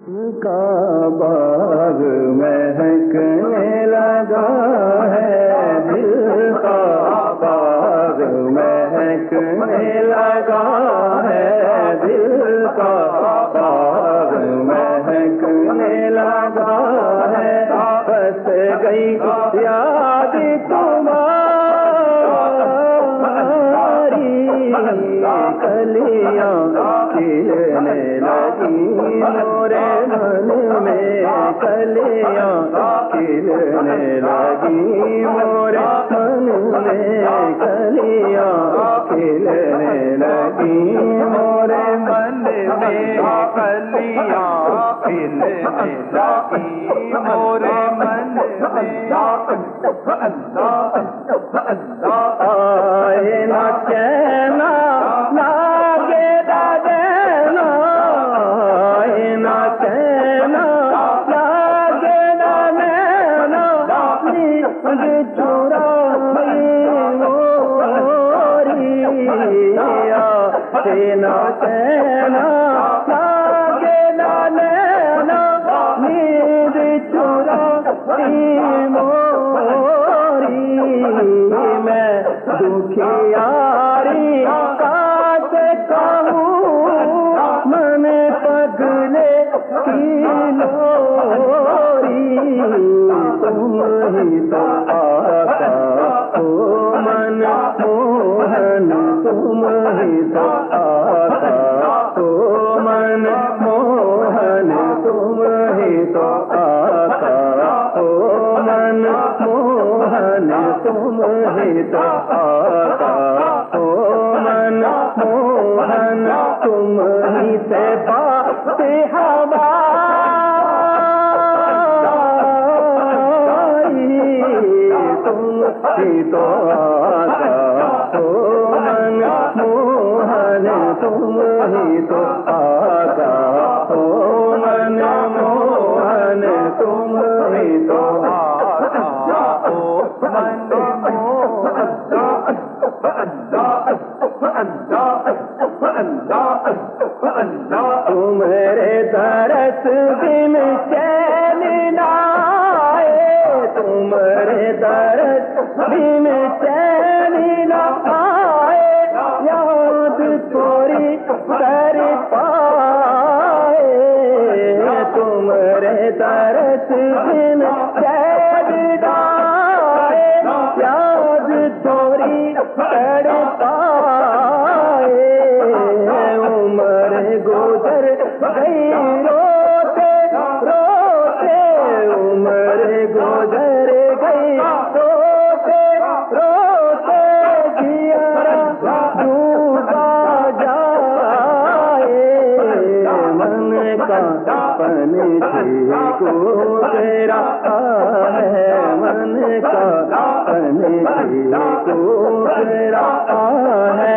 का बाग महकने लगा है, दिल का बाग महकने लगा है, दिल का बाग महकने लगा है। बस गई याद तुम्हारी, कलियां खिलने लगी मोरे मन में, कलियां खिलने लगी मोरे मन में, कलियां खिलने लगी मोरे मन में, कलियां खिलने लगी मोरे मन में। आए ना कहना लागे देना, आए ना कहना लागे देना, नींद चुराई मोरी, आए ना कहना लागे देना, नींद चुराई मोरी। मैं दुखियारी काट कहूँ, मन पगले की लोरी, तुम ही तो आका हो मन मोहन, तुम ही तो आका हो मन मोहन, तुम ही तो आका हो मन मोहन, तुम ही तो आका हो मन मोहन, तुम ही से बात हमारी, तुम ही तो आका हो मन मोहन, तुम ही तो आका हो मन मोहन, तुम ही तो आका हो मन मोहन। तुम्हारे दरस बिन चैन नाए, तुम्हारे दरस बिन चैन नाए, याद थोड़ी कर पाए, तुम्हारे दरस बिन चैन नाए, याद थोड़ी कर पाए। उम्र गुजर गई रोते रोते, उम्र गुजर गई रोते रोते, जिया डूबा जाए, मन का पंछी को तेरा है, मन का पंछी को तेरा है,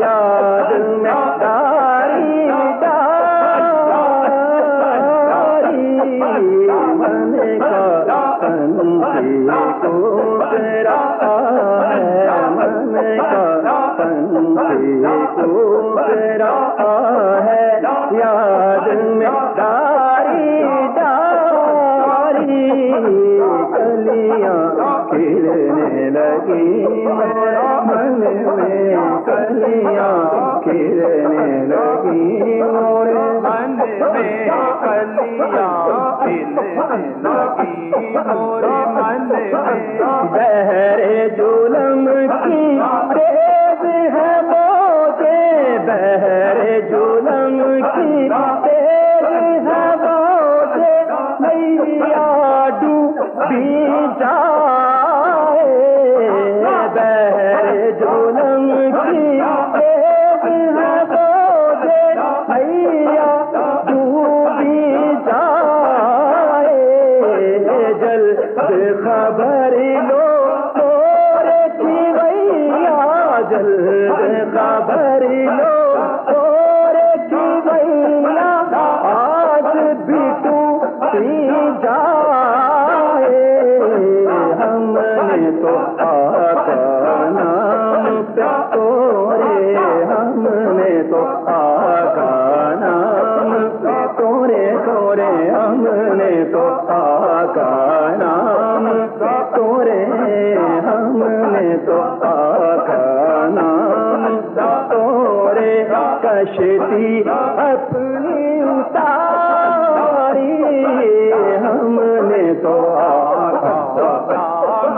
याद में डारी डारी, मन का पंछी को तेरा है, मन का पंछी को तेरा है, याद में डारी डारी, कलियां खिलने लगी मोरे मन में, कलियां खिलने लगी मोरे मन में, कलियां खिलने लगी मोरे मन में। बहरे जुलम की तेज है मौजे, बहरे जुलम की तेज है मौजे, मैया डूबी जाए, बहरे जुलम की तेज है मौजे, मैया डूबी जाए, जल्द खबर लो मोरे खिवैया, जल्द खबर लो मोरे खिवैया, आज भी टूटी जाए, हमने तो आका नाम पे तोरे, हमने तो आका नाम पे तोरे तोरे, हमने तो आका नाम तोरे, हमने तो आका नाम तोरे, कश्ती अपनी उतारी, हमने तो आका नाम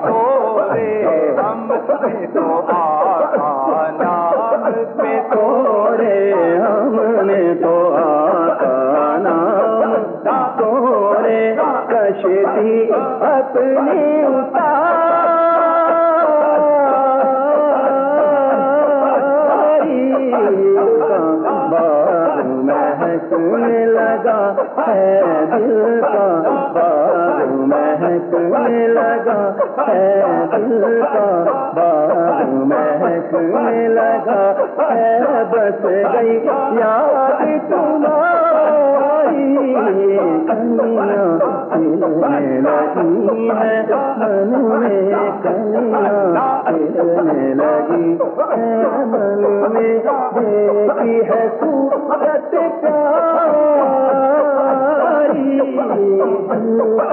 तोरे, हमने तो आका नाम तोरे, हमने तो आका नाम तोरे, कश्ती अपनी उतारी, बाग महकने लगा है दिल का, बाग महकने लगा है दिल का, बाग महकने लगा है, बस गई याद तुम्हारी, कलियां खिलने लगी है मन में, कलियां खिलने लगी है मन में, देखी है सूरत प्यारी, दिल का